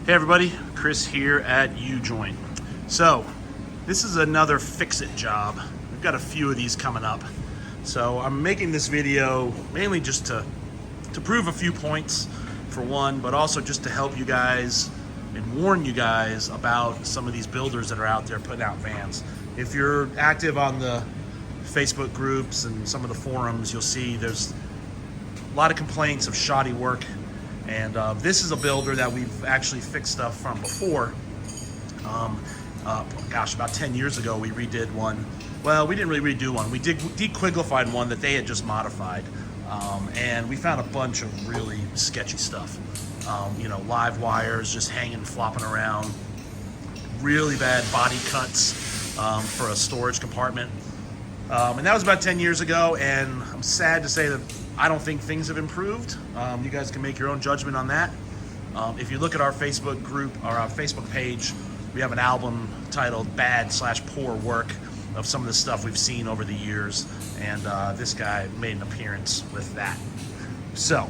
Hey everybody, Chris here at U-Joint. So, this is another fix-it job. We've got a few of these coming up. So I'm making this video mainly just to prove a few points for one, but also just to help you guys and warn you guys about some of these builders that are out there putting out vans. If you're active on the Facebook groups and some of the forums, you'll see there's a lot of complaints of shoddy work. And this is a builder that we've actually fixed stuff from before. About 10 years ago, we redid one. Well, we didn't really redo one. We dequiglified one that they had just modified. And we found a bunch of really sketchy stuff. Live wires just hanging, flopping around. Really bad body cuts for a storage compartment. And that was about 10 years ago, and I'm sad to say that I don't think things have improved. You guys can make your own judgment on that. If you look at our Facebook group or our Facebook page, we have an album titled Bad/Poor Work of some of the stuff we've seen over the years, and this guy made an appearance with that. So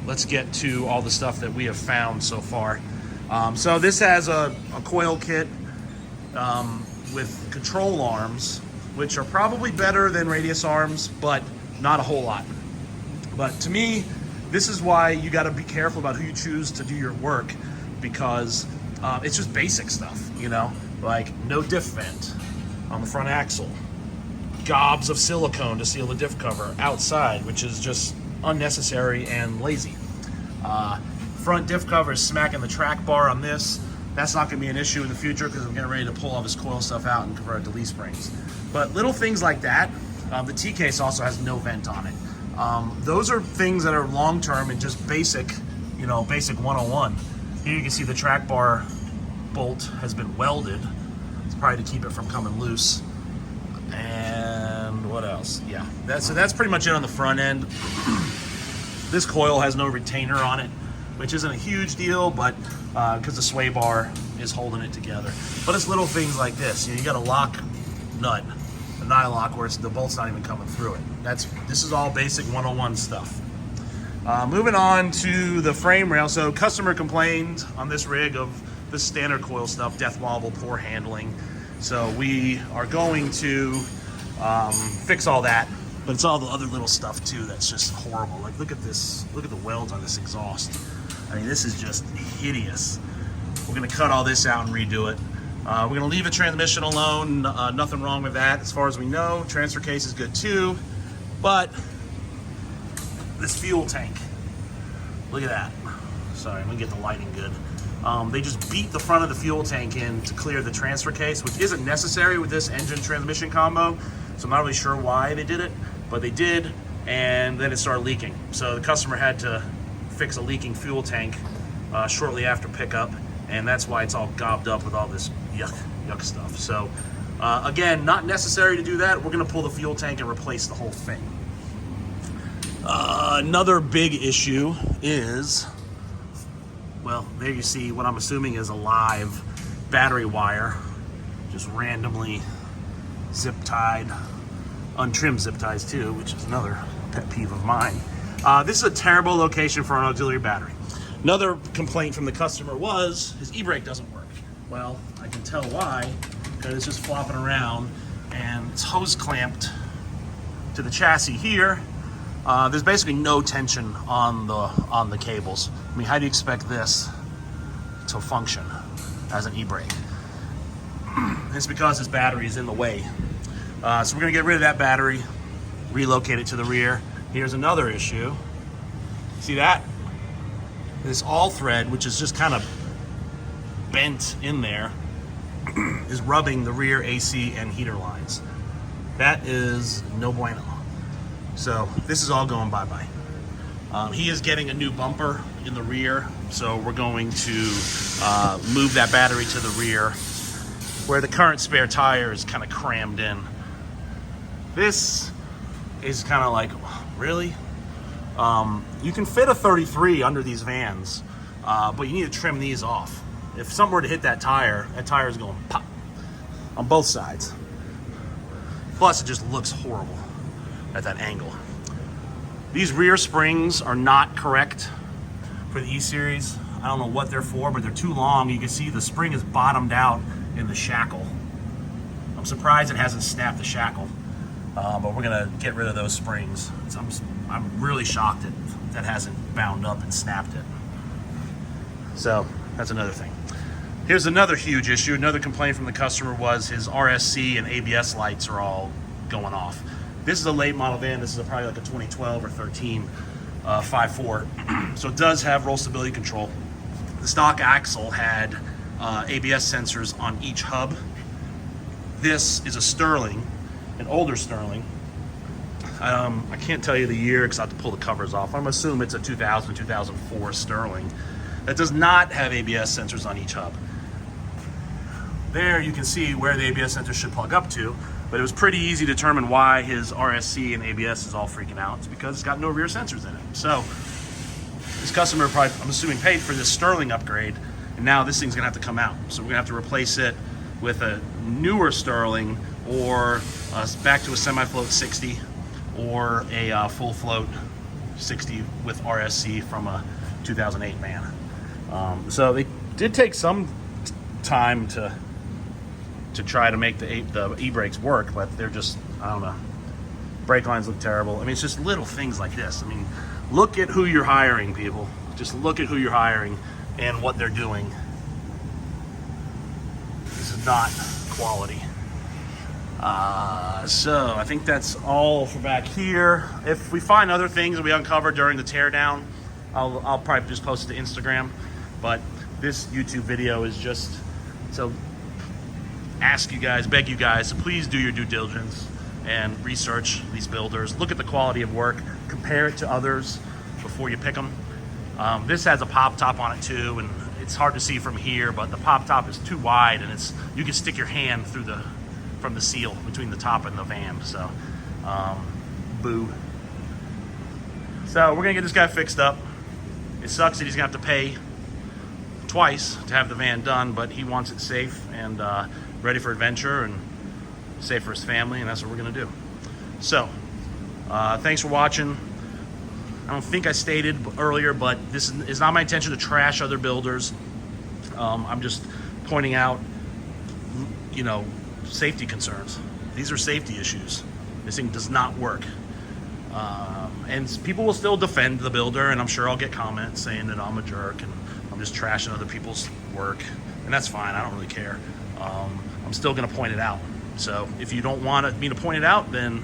let's get to all the stuff that we have found so far. So this has a coil kit with control arms, which are probably better than radius arms, but not a whole lot. But to me, this is why you got to be careful about who you choose to do your work, because it's just basic stuff, like no diff vent on the front axle, gobs of silicone to seal the diff cover outside, which is just unnecessary and lazy. Front diff cover is smacking the track bar on this. That's not going to be an issue in the future because I'm getting ready to pull all this coil stuff out and convert it to leaf springs. But little things like that, the T-case also has no vent on it. Those are things that are long-term and just basic, basic 101. Here you can see the track bar bolt has been welded. It's probably to keep it from coming loose. And what else? Yeah, that's pretty much it on the front end. This coil has no retainer on it, which isn't a huge deal, but because the sway bar is holding it together. But it's little things like this. You got a lock nut, a nylock where the bolt's not even coming through it. This is all basic 101 stuff. Moving on to the frame rail. So customer complained on this rig of the standard coil stuff, death wobble, poor handling. So we are going to fix all that, but it's all the other little stuff too that's just horrible. Like look at this, look at the welds on this exhaust. I mean, this is just hideous. We're gonna cut all this out and redo it. We're gonna leave a transmission alone, nothing wrong with that as far as we know. Transfer case is good too, but this fuel tank, look at that. Sorry, I'm gonna get the lighting good. They just beat the front of the fuel tank in to clear the transfer case, which isn't necessary with this engine transmission combo, so I'm not really sure why they did it, but they did, and then it started leaking. So the customer had to fix a leaking fuel tank shortly after pickup, and that's why it's all gobbed up with all this yuck stuff. So again, not necessary to do that. We're gonna pull the fuel tank and replace the whole thing. Another big issue is, well, there you see what I'm assuming is a live battery wire, just randomly zip tied, untrimmed zip ties too, which is another pet peeve of mine. This is a terrible location for an auxiliary battery. Another complaint from the customer was his e-brake doesn't work. Well, I can tell why, because it's just flopping around and it's hose clamped to the chassis here. There's basically no tension on the cables. I mean, how do you expect this to function as an e-brake? It's because this battery is in the way. So we're gonna get rid of that battery, relocate it to the rear. Here's another issue. See that? This all thread, which is just kind of bent in there, is rubbing the rear AC and heater lines. That is no bueno. So this is all going bye-bye. He is getting a new bumper in the rear, so we're going to move that battery to the rear where the current spare tire is kind of crammed in. This is kind of like, really? You can fit a 33 under these vans, but you need to trim these off. If something were to hit that tire is going pop on both sides. Plus, it just looks horrible at that angle. These rear springs are not correct for the E-Series. I don't know what they're for, but they're too long. You can see the spring is bottomed out in the shackle. I'm surprised it hasn't snapped the shackle, but we're gonna get rid of those springs. I'm really shocked that hasn't bound up and snapped it. So that's another thing. Here's another huge issue. Another complaint from the customer was his RSC and ABS lights are all going off. This is a late model van. This is probably like a 2012 or 13 5.4. So it does have roll stability control. The stock axle had ABS sensors on each hub. This is a Sterling, an older Sterling. I can't tell you the year because I have to pull the covers off. I'm assuming it's a 2000, 2004 Sterling that does not have ABS sensors on each hub. There you can see where the ABS sensor should plug up to, but it was pretty easy to determine why his RSC and ABS is all freaking out. It's because it's got no rear sensors in it. So this customer probably, I'm assuming, paid for this Sterling upgrade, and now this thing's gonna have to come out. So we're gonna have to replace it with a newer Sterling, or back to a semi-float 60, or a full float 60 with RSC from a 2008 van. So they did take some time to try to make the e-brakes work, but they're just, I don't know. Brake lines look terrible. I mean, it's just little things like this. I mean, look at who you're hiring, people. Just look at who you're hiring and what they're doing. This is not quality. So I think that's all for back here. If we find other things that we uncover during the teardown, I'll probably just post it to Instagram. But this YouTube video is just to ask you guys, beg you guys to please do your due diligence and research these builders. Look at the quality of work, compare it to others before you pick them. This has a pop top on it too, and it's hard to see from here, but the pop top is too wide, and you can stick your hand through from the seal between the top and the van. So, boo. So we're gonna get this guy fixed up. It sucks that he's gonna have to pay twice to have the van done, but he wants it safe and ready for adventure and safe for his family, and that's what we're gonna do. So, thanks for watching. I don't think I stated earlier, but this is not my intention to trash other builders. I'm just pointing out, you know, safety concerns. These are safety issues. This thing does not work. And people will still defend the builder, and I'm sure I'll get comments saying that I'm a jerk and I'm just trashing other people's work, and that's fine. I don't really care. I'm still gonna point it out. So if you don't want me to point it out, then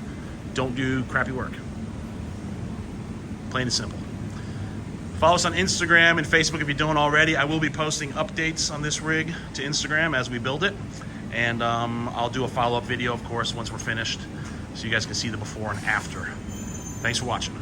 don't do crappy work. Plain and simple. Follow us on Instagram and Facebook if you don't already. I will be posting updates on this rig to Instagram as we build it. And I'll do a follow-up video, of course, once we're finished, so you guys can see the before and after. Thanks for watching.